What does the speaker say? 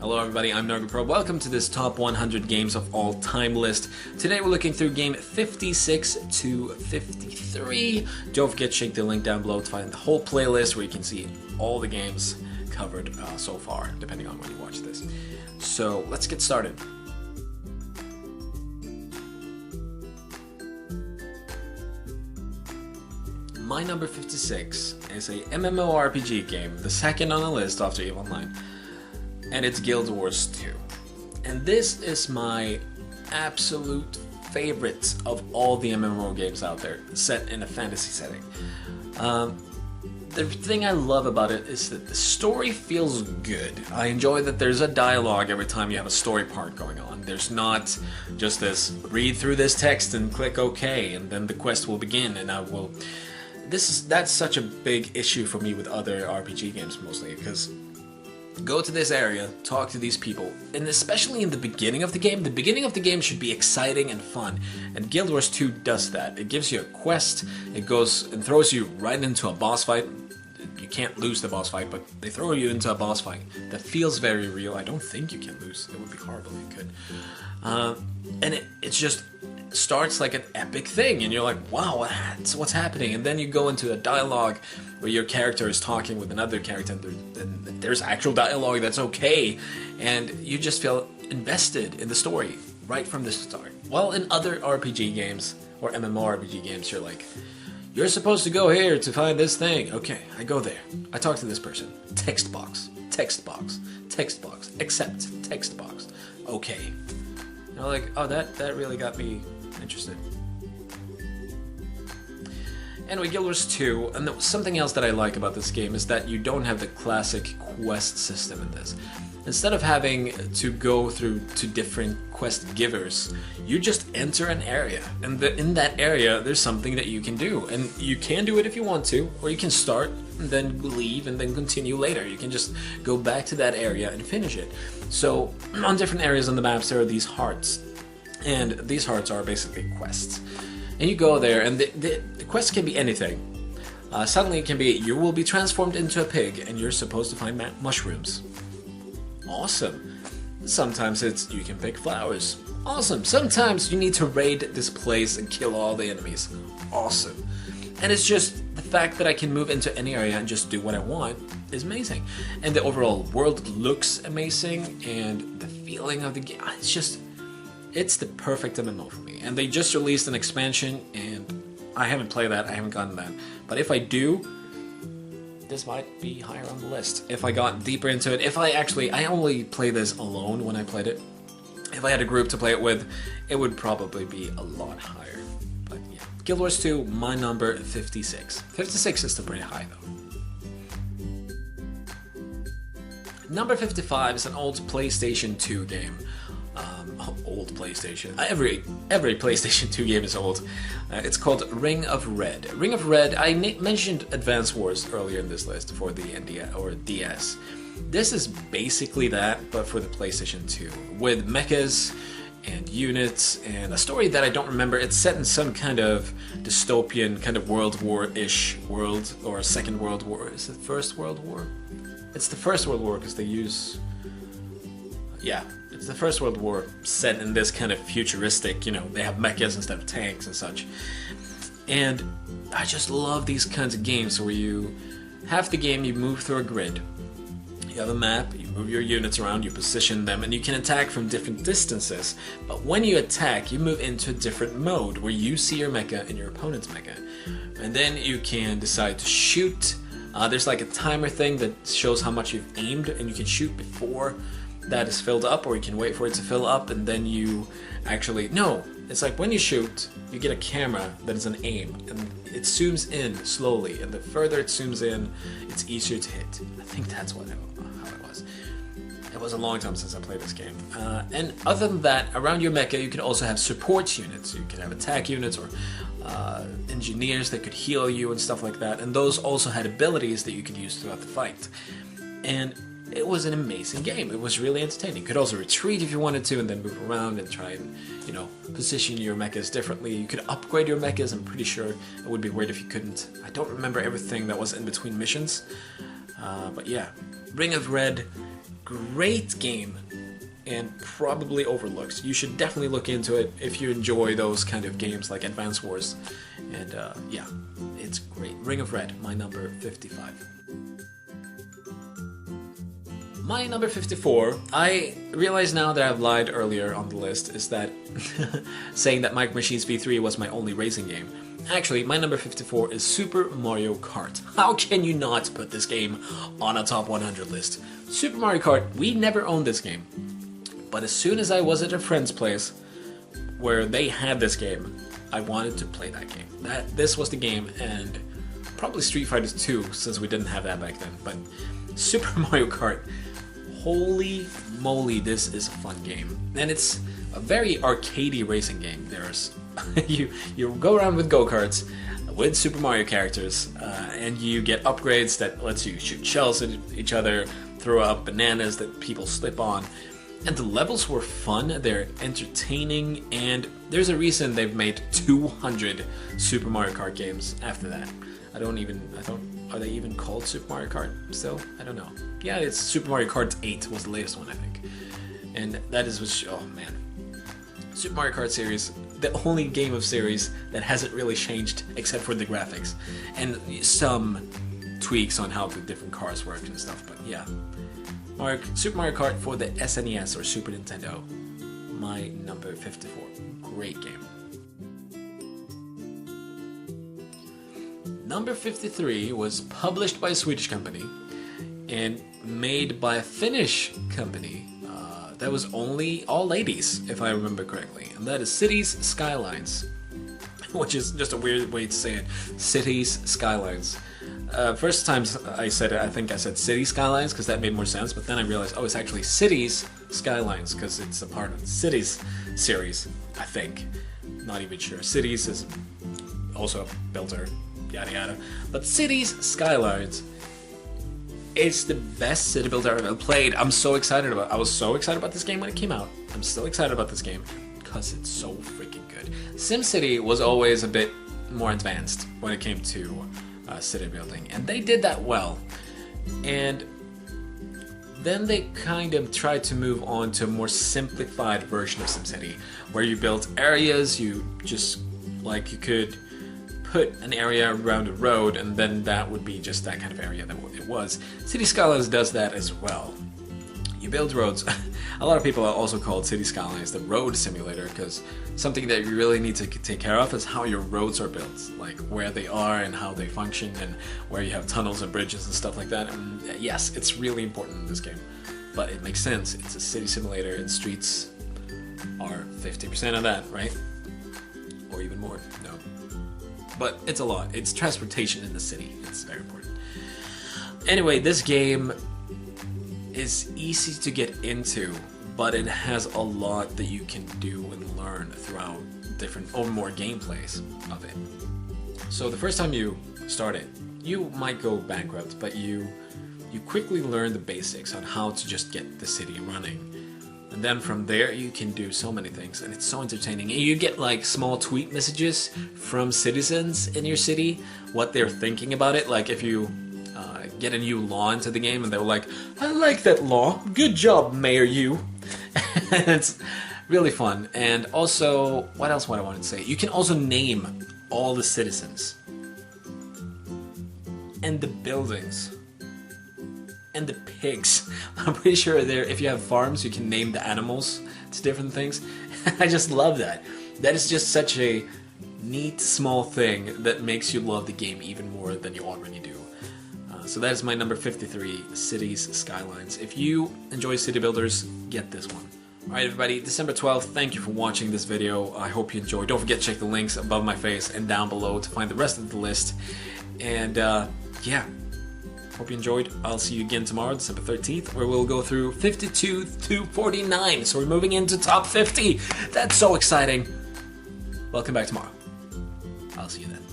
Hello everybody, I'm Nurgleprobe. Welcome to this top 100 games of all time list. Today we're looking through game 56 to 53. Don't forget to check the link down below to find the whole playlist where you can see all the games covered so far, depending on when you watch this. So let's get started. My number 56 is a MMORPG game, the second on the list after EVE Online, and it's Guild Wars 2. And this is my absolute favorite of all the MMO games out there, set in a fantasy setting. The thing I love about it is that the story feels good. I enjoy that there's a dialogue every time you have a story part going on. There's not just this, read through this text and click OK, and then the quest will begin, and I will... That's such a big issue for me with other RPG games mostly, because go to this area, talk to these people, and especially in the beginning of the game should be exciting and fun, and Guild Wars 2 does that. It gives you a quest, it goes and throws you right into a boss fight. You can't lose the boss fight, but they throw you into a boss fight that feels very real. I don't think you can lose. It would be horrible if you could. And it's just starts like an epic thing, and you're like, wow, what's happening? And then you go into a dialogue where your character is talking with another character, and there's actual dialogue that's okay, and you just feel invested in the story right from the start. While in other RPG games, or MMORPG games, you're like, you're supposed to go here to find this thing. Okay, I go there. I talk to this person. Text box, text box, text box, accept, text box. Okay. You know, like, oh, that really got me interested. Anyway, Guild Wars 2, and something else that I like about this game is that you don't have the classic quest system in this. Instead of having to go through to different quest givers, you just enter an area, and in that area there's something that you can do, and you can do it if you want to, or you can start and then leave and then continue later. You can just go back to that area and finish it. So on different areas on the maps there are these hearts, and these hearts are basically quests. And you go there, and the quest can be anything. Suddenly it can be, you will be transformed into a pig, and you're supposed to find mushrooms. Awesome. Sometimes it's, you can pick flowers. Awesome. Sometimes you need to raid this place and kill all the enemies. Awesome. And it's just, the fact that I can move into any area and just do what I want is amazing. And the overall world looks amazing, and the feeling of the game, it's the perfect MMO for me. And they just released an expansion, and I haven't played that, I haven't gotten that. But if I do, this might be higher on the list. If I got deeper into it, I only play this alone when I played it. If I had a group to play it with, it would probably be a lot higher. But yeah, Guild Wars 2, my number 56. 56 is still pretty high though. Number 55 is an old PlayStation 2 game. Old PlayStation. Every PlayStation 2 game is old. It's called Ring of Red. Ring of Red, I mentioned Advance Wars earlier in this list for the NDS or DS. This is basically that, but for the PlayStation 2, with mechas and units and a story that I don't remember. It's set in some kind of dystopian, kind of World War-ish world, or Second World War. Is it First World War? It's the First World War because they use... Yeah, it's the First World War set in this kind of futuristic, they have mechas instead of tanks and such. And I just love these kinds of games where you have the game, you move through a grid. You have a map, you move your units around, you position them, and you can attack from different distances. But when you attack, you move into a different mode where you see your mecha and your opponent's mecha. And then you can decide to shoot. There's like a timer thing that shows how much you've aimed, and you can shoot before that is filled up, or you can wait for it to fill up, and then you actually... No, it's like when you shoot, you get a camera that is an aim, and it zooms in slowly, and the further it zooms in, it's easier to hit. I think that's how it was. It was a long time since I played this game. And other than that, around your mecha, you can also have support units. You can have attack units, or engineers that could heal you and stuff like that, and those also had abilities that you could use throughout the fight. And it was an amazing game. It was really entertaining. You could also retreat if you wanted to, and then move around and try and, position your mechas differently. You could upgrade your mechas. I'm pretty sure it would be weird if you couldn't. I don't remember everything that was in between missions. But yeah, Ring of Red, great game and probably overlooked. You should definitely look into it if you enjoy those kind of games like Advance Wars. And yeah, it's great. Ring of Red, my number 55. My number 54, I realize now that I've lied earlier on the list, is that saying that Micro Machines V3 was my only racing game. Actually, my number 54 is Super Mario Kart. How can you not put this game on a top 100 list? Super Mario Kart, we never owned this game. But as soon as I was at a friend's place where they had this game, I wanted to play that game. This was the game, and probably Street Fighter 2, since we didn't have that back then. But Super Mario Kart, holy moly, this is a fun game. And it's a very arcadey racing game. There's you go around with go-karts with Super Mario characters, and you get upgrades that lets you shoot shells at each other, throw out bananas that people slip on. And the levels were fun, they're entertaining, and there's a reason they've made 200 Super Mario Kart games after that. Are they even called Super Mario Kart still? I don't know. Yeah, it's Super Mario Kart 8 was the latest one, I think. And that is oh man. Super Mario Kart series, the only game of series that hasn't really changed except for the graphics. And some tweaks on how the different cars work and stuff, but yeah. Super Mario Kart for the SNES or Super Nintendo, my number 54. Great game. Number 53 was published by a Swedish company and made by a Finnish company that was only all ladies, if I remember correctly, and that is Cities Skylines, which is just a weird way to say it. Cities Skylines. First time I said it, I think I said City Skylines because that made more sense, but then I realized, oh, it's actually Cities Skylines because it's a part of the Cities series, I think. Not even sure. Cities is also a builder, yada yada. But Cities Skylines, it's the best city builder I've ever played. I was so excited about this game when it came out. I'm still excited about this game because it's so freaking good. SimCity was always a bit more advanced when it came to city building, and they did that well. And then they kind of tried to move on to a more simplified version of SimCity, where you built areas, you could put an area around a road, and then that would be just that kind of area that it was. City Skylines does that as well. You build roads. A lot of people also call City Skylines the road simulator, because something that you really need to take care of is how your roads are built, like where they are and how they function, and where you have tunnels and bridges and stuff like that. And yes, it's really important in this game, but it makes sense. It's a city simulator, and streets are 50% of that, right? Or even more, no. But it's a lot. It's transportation in the city. It's very important. Anyway, this game is easy to get into, but it has a lot that you can do and learn throughout different or more gameplays of it. So the first time you start it, you might go bankrupt, but you quickly learn the basics on how to just get the city running. And then from there you can do so many things, and it's so entertaining. And you get like small tweet messages from citizens in your city, what they're thinking about it. Like if you get a new law into the game and they're like, I like that law, good job, Mayor you. And it's really fun. And also, what else would I want to say? You can also name all the citizens and the buildings and the pigs. I'm pretty sure if you have farms, you can name the animals to different things. I just love that. That is just such a neat small thing that makes you love the game even more than you already do. So that is my number 53, Cities Skylines. If you enjoy city builders, get this one. Alright everybody, December 12th, thank you for watching this video. I hope you enjoyed. Don't forget to check the links above my face and down below to find the rest of the list. And yeah, hope you enjoyed. I'll see you again tomorrow, December 13th, where we'll go through 52 to 49. So we're moving into top 50. That's so exciting. Welcome back tomorrow. I'll see you then.